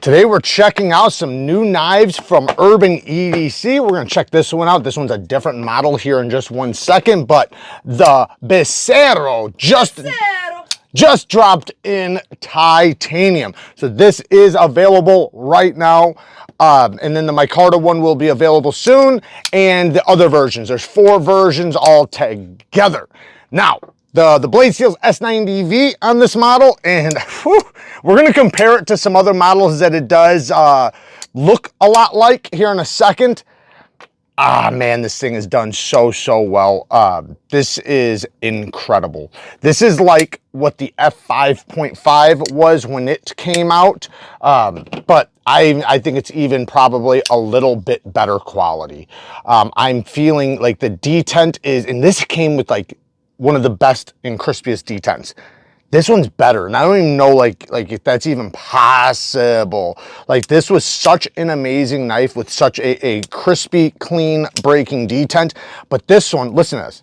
Today we're checking out some new knives from Urban EDC. We're gonna check this one out. This one's a different model here in just 1 second, but the Becerro just dropped in titanium. So this is available right now. And then the Micarta one will be available soon, and the other versions. There's 4 versions all together. Now, the blade steel's S90V on this model, and whew, we're gonna compare it to some other models that it does look a lot like here in a second. Man, this thing is done so well. This is incredible. This is like what the F5.5 was when it came out, but I think it's even probably a little bit better quality. I'm feeling like the detent is, and this came with like one of the best and crispiest detents. This one's better, and I don't even know like if that's even possible. Like, this was such an amazing knife with such a crispy, clean breaking detent. But this one, listen to this.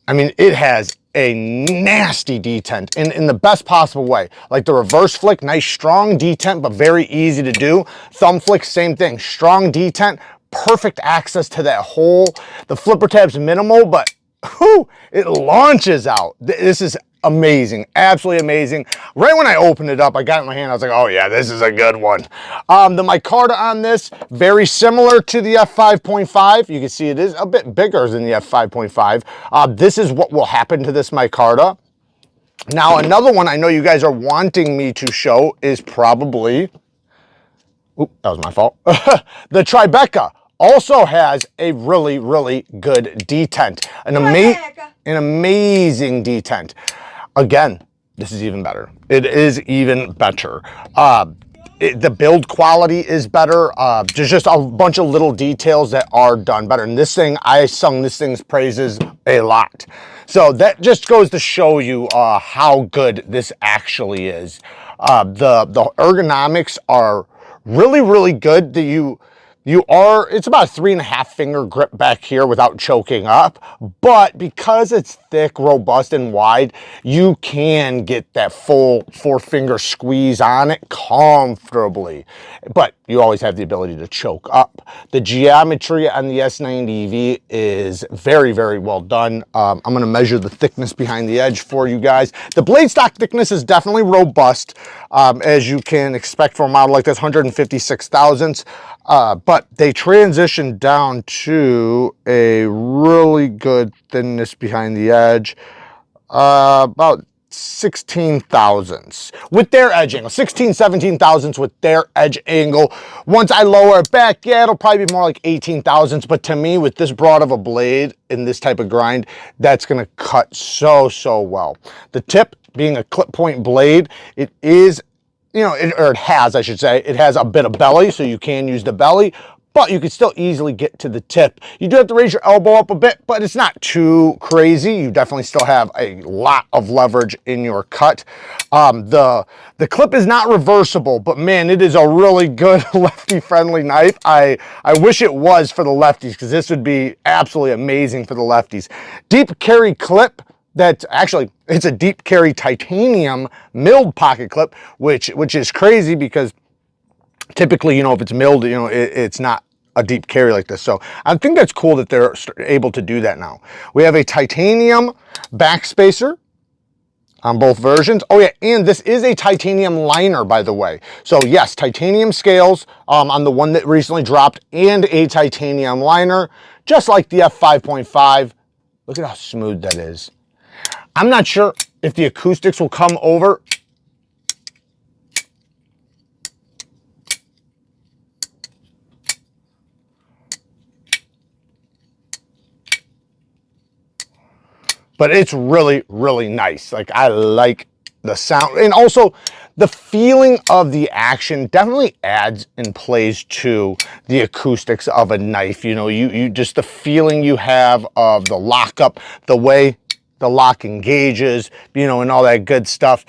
I mean, it has a nasty detent in the best possible way. Like the reverse flick, nice strong detent, but very easy to do. Thumb flick, same thing, strong detent, perfect access to that hole. The flipper tab's minimal, but whew, it launches out. This is amazing, absolutely amazing. Right when I opened it up, I got it in my hand, I was like, oh yeah, this is a good one. The Micarta on this, very similar to the F5.5. You can see it is a bit bigger than the F5.5. This is what will happen to this Micarta. Now, another one I know you guys are wanting me to show is probably, oop, that was my fault. The Tribeca also has a really good detent. An amazing detent. Again, this is even better. It is even better. The build quality is better. There's just a bunch of little details that are done better. And this thing, I sung this thing's praises a lot. So that just goes to show you how good this actually is. The ergonomics are really good. It's about a 3.5 finger grip back here without choking up, but because it's thick, robust, and wide, you can get that full 4-finger squeeze on it comfortably, but you always have the ability to choke up. The geometry on the S90V is very well done. I'm gonna measure the thickness behind the edge for you guys. The blade stock thickness is definitely robust, as you can expect for a model like this, 156 thousandths. But they transition down to a really good thinness behind the edge, about 16 thousandths with their edge angle, 17 thousandths with their edge angle. Once I lower it back, yeah, it'll probably be more like 18 thousandths, but to me, with this broad of a blade in this type of grind, that's gonna cut so well. The tip being a clip point blade, it is, you know, it has, I should say, it has a bit of belly, so you can use the belly, but you can still easily get to the tip. You do have to raise your elbow up a bit, but it's not too crazy. You definitely still have a lot of leverage in your cut. The clip is not reversible, but man, it is a really good lefty-friendly knife. I wish it was for the lefties, because this would be absolutely amazing for the lefties. Deep carry clip. That actually, it's a deep carry titanium milled pocket clip, which is crazy because typically, you know, if it's milled, you know, it's not a deep carry like this. So I think that's cool that they're able to do that now. We have a titanium backspacer on both versions. Oh yeah, and this is a titanium liner, by the way. So yes, titanium scales on the one that recently dropped, and a titanium liner, just like the F5.5. Look at how smooth that is. I'm not sure if the acoustics will come over. But it's really nice. Like, I like the sound, and also the feeling of the action definitely adds and plays to the acoustics of a knife. You know, you just, the feeling you have of the lockup, the way the lock engages, you know, and all that good stuff.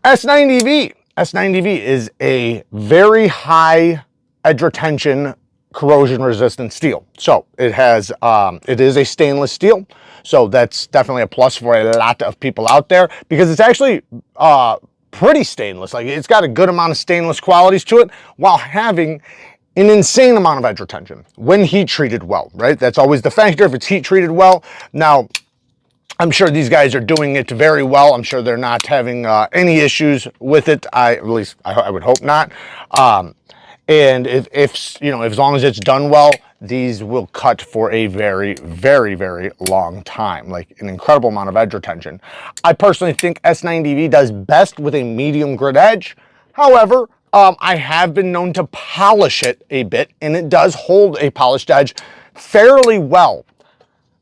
S90V is a very high edge retention, corrosion resistant steel. So it has, it is a stainless steel. So that's definitely a plus for a lot of people out there, because it's actually pretty stainless. Like, it's got a good amount of stainless qualities to it while having an insane amount of edge retention when heat treated well, right? That's always the factor, if it's heat treated well. Now, I'm sure these guys are doing it very well. I'm sure they're not having any issues with it. At least I would hope not. And if you know, as long as it's done well, these will cut for a very, very, very long time, like an incredible amount of edge retention. I personally think S90V does best with a medium grit edge. However, I have been known to polish it a bit, and it does hold a polished edge fairly well.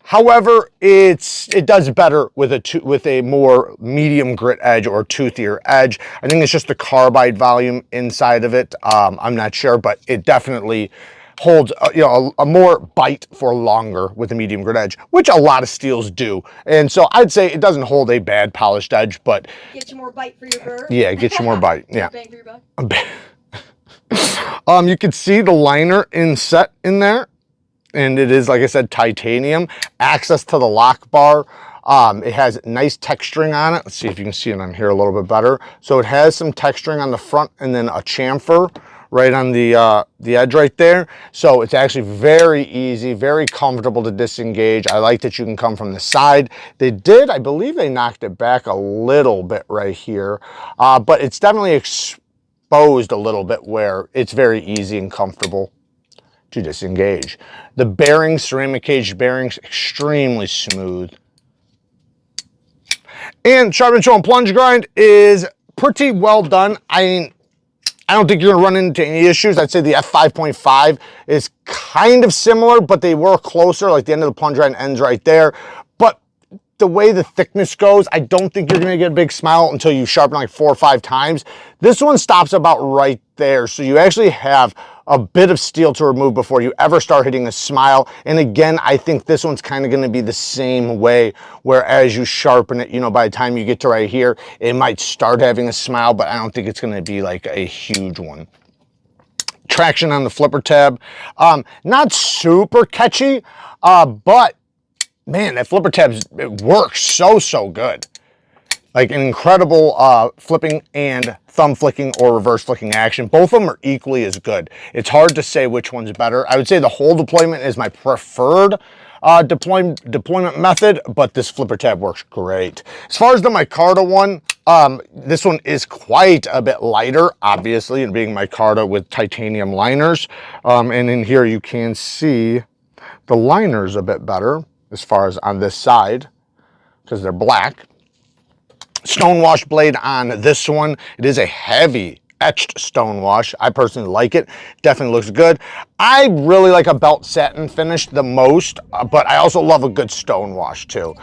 However, it does better with a more medium grit edge or toothier edge. I think it's just the carbide volume inside of it. I'm not sure, but it definitely holds a more bite for longer with a medium grit edge, which a lot of steels do. And so I'd say it doesn't hold a bad polished edge, but get you more bite for your burr. Yeah, it gets you more bite. Yeah. Bang for your buck. You can see the liner inset in there. And it is, like I said, titanium. Access to the lock bar. It has nice texturing on it. Let's see if you can see it on here a little bit better. So it has some texturing on the front and then a chamfer right on the edge right there. So it's actually very easy, very comfortable to disengage. I like that you can come from the side. I believe they knocked it back a little bit right here, but it's definitely exposed a little bit where it's very easy and comfortable to disengage. The bearings, ceramic cage bearings, extremely smooth. And sharpen, show, and plunge grind is pretty well done. I don't think you're gonna run into any issues. I'd say the F5.5 is kind of similar, but they were closer, like the end of the plunge grind ends right there. But the way the thickness goes, I don't think you're gonna get a big smile until you sharpen like 4 or 5 times. This one stops about right there. So you actually have a bit of steel to remove before you ever start hitting a smile. And again, I think this one's kind of going to be the same way, where as you sharpen it, you know, by the time you get to right here, it might start having a smile, but I don't think it's going to be like a huge one. Traction on the flipper tab, not super catchy, but man, that flipper tab, it works so good. Like an incredible flipping and thumb flicking or reverse flicking action. Both of them are equally as good. It's hard to say which one's better. I would say the whole deployment is my preferred deployment method, but this flipper tab works great. As far as the Micarta one, this one is quite a bit lighter, obviously, and being Micarta with titanium liners. And in here you can see the liners a bit better as far as on this side, because they're black. Stonewash blade on this one. It is a heavy etched stonewash. I personally like it. Definitely looks good. I really like a belt satin finish the most, but I also love a good stonewash too.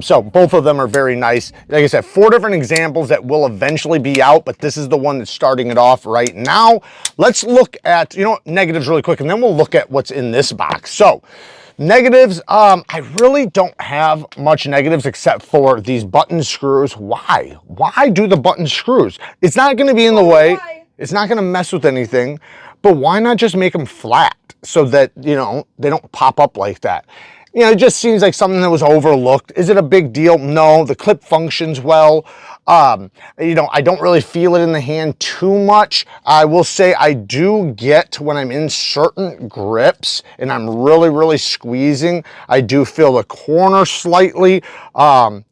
So both of them are very nice. Like I said, 4 different examples that will eventually be out, but this is the one that's starting it off right now. Let's look at, negatives really quick, and then we'll look at what's in this box. So negatives, I really don't have much negatives except for these button screws. Why? Why do the button screws? It's not going to be in the way. It's not going to mess with anything, but why not just make them flat so that, they don't pop up like that? It just seems like something that was overlooked. Is it a big deal? No, the clip functions well. I don't really feel it in the hand too much. I will say I do get when I'm in certain grips and I'm really squeezing, I do feel the corner slightly.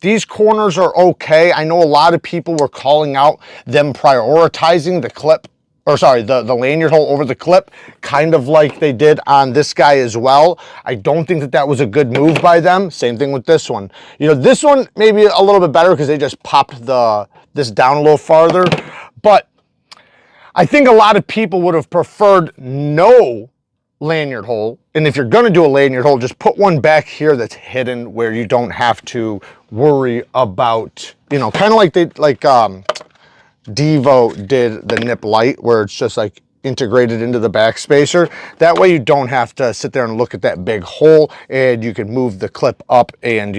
These corners are okay. I know a lot of people were calling out them prioritizing the clip, or sorry, the lanyard hole over the clip, kind of like they did on this guy as well. I don't think that was a good move by them. Same thing with this one. This one maybe a little bit better because they just popped this down a little farther. But I think a lot of people would have preferred no lanyard hole. And if you're going to do a lanyard hole, just put one back here that's hidden where you don't have to worry about, kind of like Devo did the nip light, where it's just like integrated into the back spacer. That way you don't have to sit there and look at that big hole, and you can move the clip up and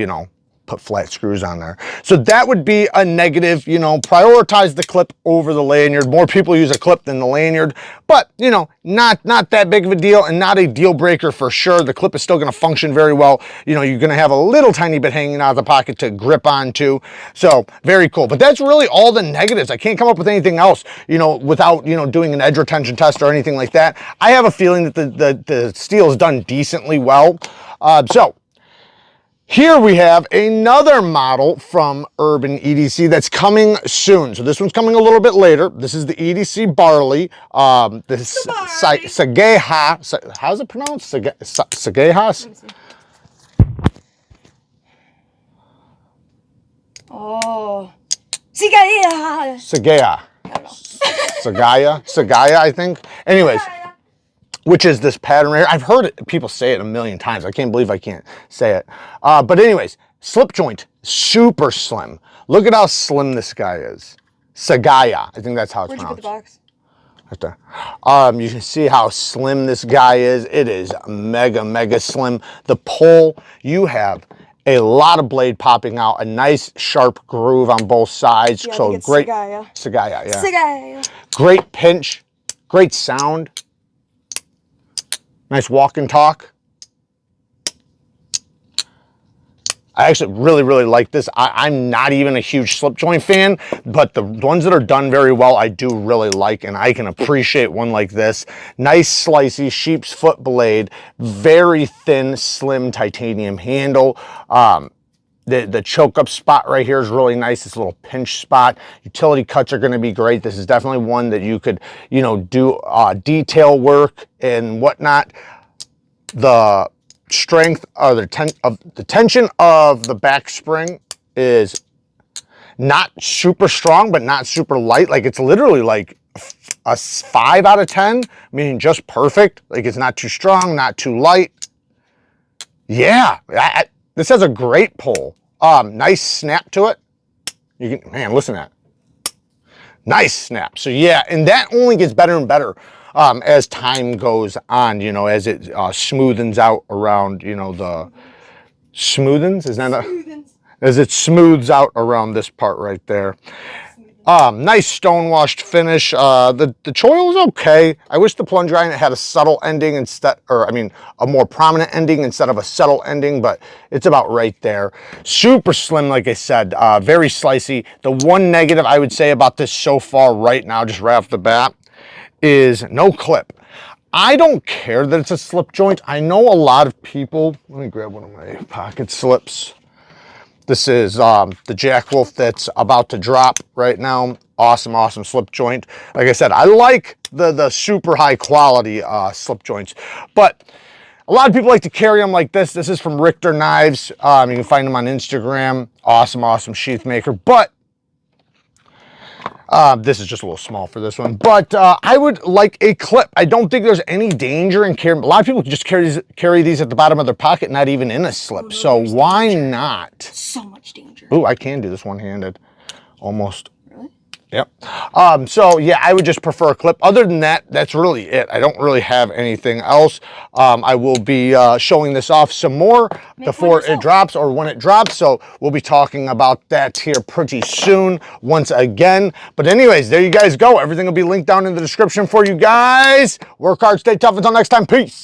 put flat screws on there. So that would be a negative. You know, prioritize the clip over the lanyard. More people use a clip than the lanyard, but you know, not that big of a deal, and not a deal breaker for sure. The clip is still going to function very well. You know, you're going to have a little tiny bit hanging out of the pocket to grip onto. So very cool. But that's really all the negatives. I can't come up with anything else, you know, without, you know, doing an edge retention test or anything like that. I have a feeling that the steel is done decently well. So here we have another model from Urban EDC that's coming soon. So this one's coming a little bit later. This is the EDC Barley. This Sageha. How's it pronounced? Sageha? Oh. Sagaya. Sagaya, I think. Anyways. Which is this pattern right here. I've heard people say it a million times. I can't believe I can't say it. But anyways, slip joint, super slim. Look at how slim this guy is. Sagaya, I think that's how it's pronounced. Where'd you put the box? Right there. You can see how slim this guy is. It is mega slim. The pull, you have a lot of blade popping out, a nice sharp groove on both sides. Yeah, so great. Sagaya, yeah. Sagaya. Great pinch, great sound. Nice walk and talk. I actually really like this. I'm not even a huge slip joint fan, but the ones that are done very well, I do really like, and I can appreciate one like this. Nice slicey sheep's foot blade, very thin, slim titanium handle. The choke up spot right here is really nice. This little pinch spot. Utility cuts are going to be great. This is definitely one that you could, you know, do detail work and whatnot. The strength or the tension of the back spring is not super strong, but not super light. Like it's literally like a 5 out of 10, meaning just perfect. Like it's not too strong, not too light. Yeah, this has a great pull. Nice snap to it. You can, man, listen to that. Nice snap. So yeah, and that only gets better and better as time goes on, you know, as it smoothens out around, you know, the smoothens, is that as it smooths out around this part right there. Nice stone washed finish. The choil is okay. I wish the plunge iron had a subtle ending instead, or I mean, a more prominent ending instead of a subtle ending, but it's about right there. Super slim, like I said, very slicey. The one negative I would say about this so far right now, just right off the bat, is no clip. I don't care that it's a slip joint. I know a lot of people, let me grab one of my pocket slips. This is the Jack Wolf that's about to drop right now. Awesome slip joint. Like I said, I like the super high quality slip joints, but a lot of people like to carry them like this. This is from Richter Knives. You can find them on Instagram. Awesome sheath maker, but this is just a little small for this one, but I would like a clip. I don't think there's any danger in carrying. A lot of people just carry these at the bottom of their pocket, not even in a slip. Oh, no, so why not? So much danger. Ooh, I can do this one-handed, almost. Really? Yep. So yeah, I would just prefer a clip. Other than that, that's really it. I don't really have anything else. I will be showing this off some more before it drops or when it drops. So we'll be talking about that here pretty soon once again. But anyways, there you guys go. Everything will be linked down in the description for you guys. Work hard, stay tough. Until next time, peace.